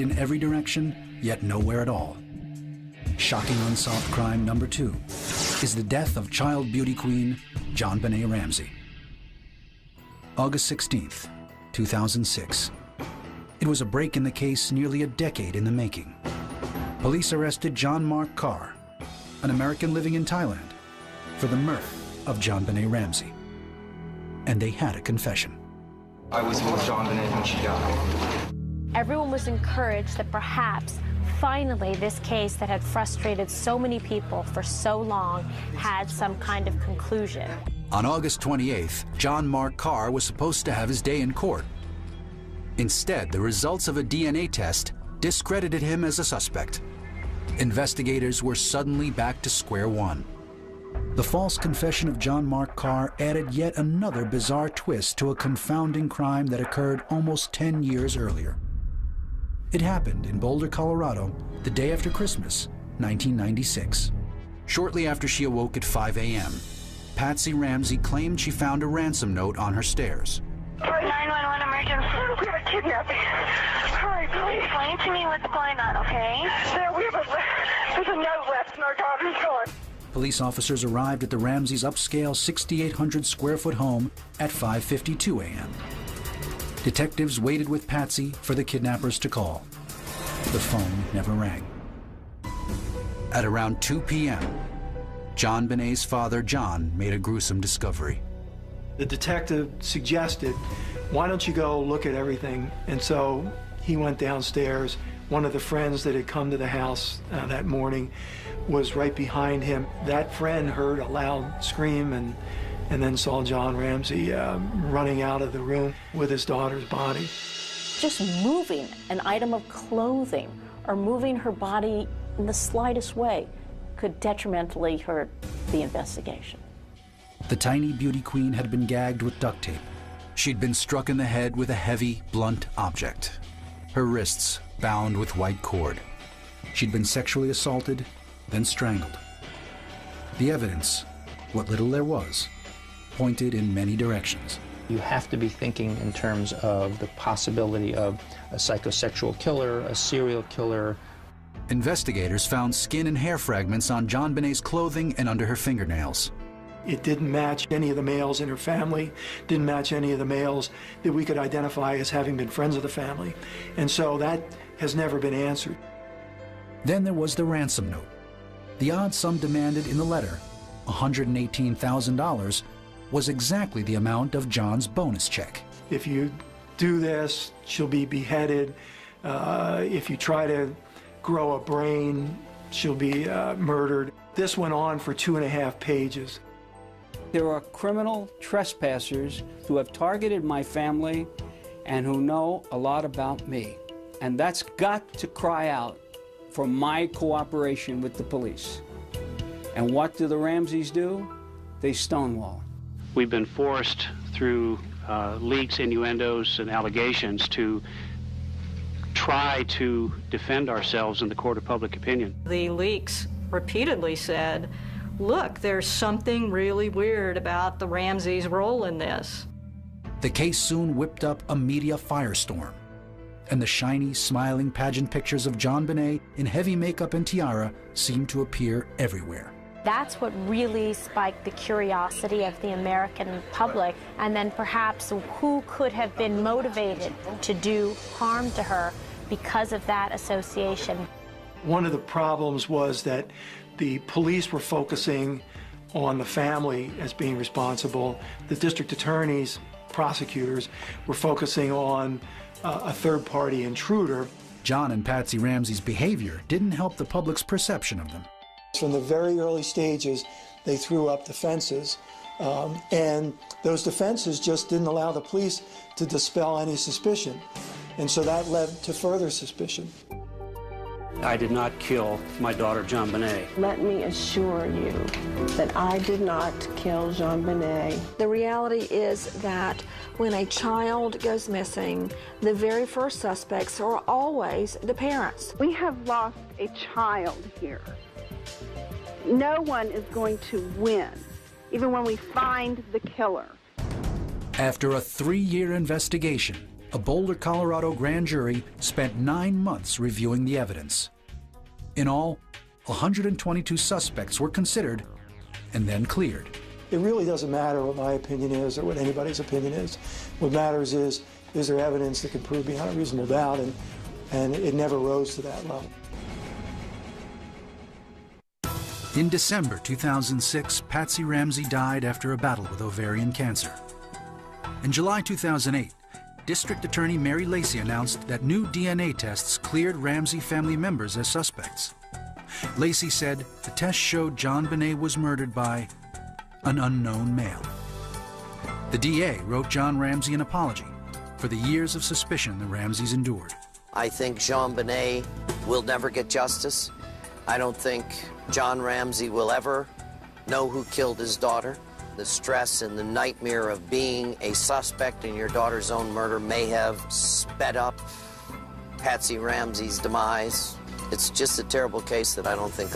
in every direction, yet nowhere at all. Shocking unsolved crime number 2 is the death of child beauty queen JonBenet Ramsey. August 16th, 2006. It was a break in the case nearly a decade in the making. Police arrested John Mark Carr, an American living in Thailand, for the murder of JonBenet Ramsey. And they had a confession. I was with JonBenet when she died. Everyone was encouraged that perhaps, finally, this case that had frustrated so many people for so long had some kind of conclusion. On August 28th, John Mark Carr was supposed to have his day in court. Instead, the results of a DNA test discredited him as a suspect. Investigators were suddenly back to square one. The false confession of John Mark Carr added yet another bizarre twist to a confounding crime that occurred almost 10 years earlier. It happened in Boulder, Colorado, the day after Christmas, 1996. Shortly after she awoke at 5 a.m., Patsy Ramsey claimed she found a ransom note on her stairs. 911 emergency. We have a kidnapping. Hurry, please. Explain to me what's going on, okay? There's a note left and our daughter's gone. Police officers arrived at the Ramseys' upscale 6,800 square foot home at 5:52 a.m. Detectives waited with Patsy for the kidnappers to call. The phone never rang. At around 2 p.m., JonBenet's father, John, made a gruesome discovery. The detective suggested, why don't you go look at everything? And so he went downstairs. One of the friends that had come to the house that morning was right behind him. That friend heard a loud scream and then saw John Ramsey running out of the room with his daughter's body. Just moving an item of clothing or moving her body in the slightest way could detrimentally hurt the investigation. The tiny beauty queen had been gagged with duct tape. She'd been struck in the head with a heavy, blunt object. Her wrists bound with white cord. She'd been sexually assaulted, then strangled. The evidence, what little there was, pointed in many directions. You have to be thinking in terms of the possibility of a psychosexual killer, a serial killer. Investigators found skin and hair fragments on JonBenet's clothing and under her fingernails. It didn't match any of the males in her family, didn't match any of the males that we could identify as having been friends of the family. And so that has never been answered. Then there was the ransom note. The odd sum demanded in the letter, $118,000, was exactly the amount of John's bonus check. If you do this, she'll be beheaded. If you try to grow a brain, she'll be murdered. This went on for 2.5 pages. There are criminal trespassers who have targeted my family and who know a lot about me. And that's got to cry out for my cooperation with the police. And what do the Ramseys do? They stonewall. We've been forced through leaks, innuendos, and allegations to try to defend ourselves in the court of public opinion. The leaks repeatedly said, look, there's something really weird about the Ramseys' role in this. The case soon whipped up a media firestorm, and the shiny, smiling pageant pictures of JonBenet in heavy makeup and tiara seemed to appear everywhere. That's what really spiked the curiosity of the American public, and then perhaps who could have been motivated to do harm to her because of that association. One of the problems was that the police were focusing on the family as being responsible. The district attorneys, prosecutors, were focusing on a third-party intruder. John and Patsy Ramsey's behavior didn't help the public's perception of them. From the very early stages, they threw up defenses, and those defenses just didn't allow the police to dispel any suspicion. And so that led to further suspicion. I did not kill my daughter, JonBenet. Let me assure you that I did not kill JonBenet. The reality is that when a child goes missing, the very first suspects are always the parents. We have lost a child here. No one is going to win, even when we find the killer. After a 3-year investigation, A Boulder, Colorado grand jury spent 9 months reviewing the evidence. In all, 122 suspects were considered and then cleared. It really doesn't matter what my opinion is or what anybody's opinion is. What matters is there evidence that can prove beyond a reasonable doubt, and it never rose to that level. In December 2006, Patsy Ramsey died after a battle with ovarian cancer. In July 2008, District Attorney Mary Lacey announced that new DNA tests cleared Ramsey family members as suspects. Lacey said the test showed JonBenet was murdered by an unknown male. The DA wrote John Ramsey an apology for the years of suspicion the Ramseys endured. I think JonBenet will never get justice. I don't think John Ramsey will ever know who killed his daughter. The stress and the nightmare of being a suspect in your daughter's own murder may have sped up Patsy Ramsey's demise. It's just a terrible case that I don't think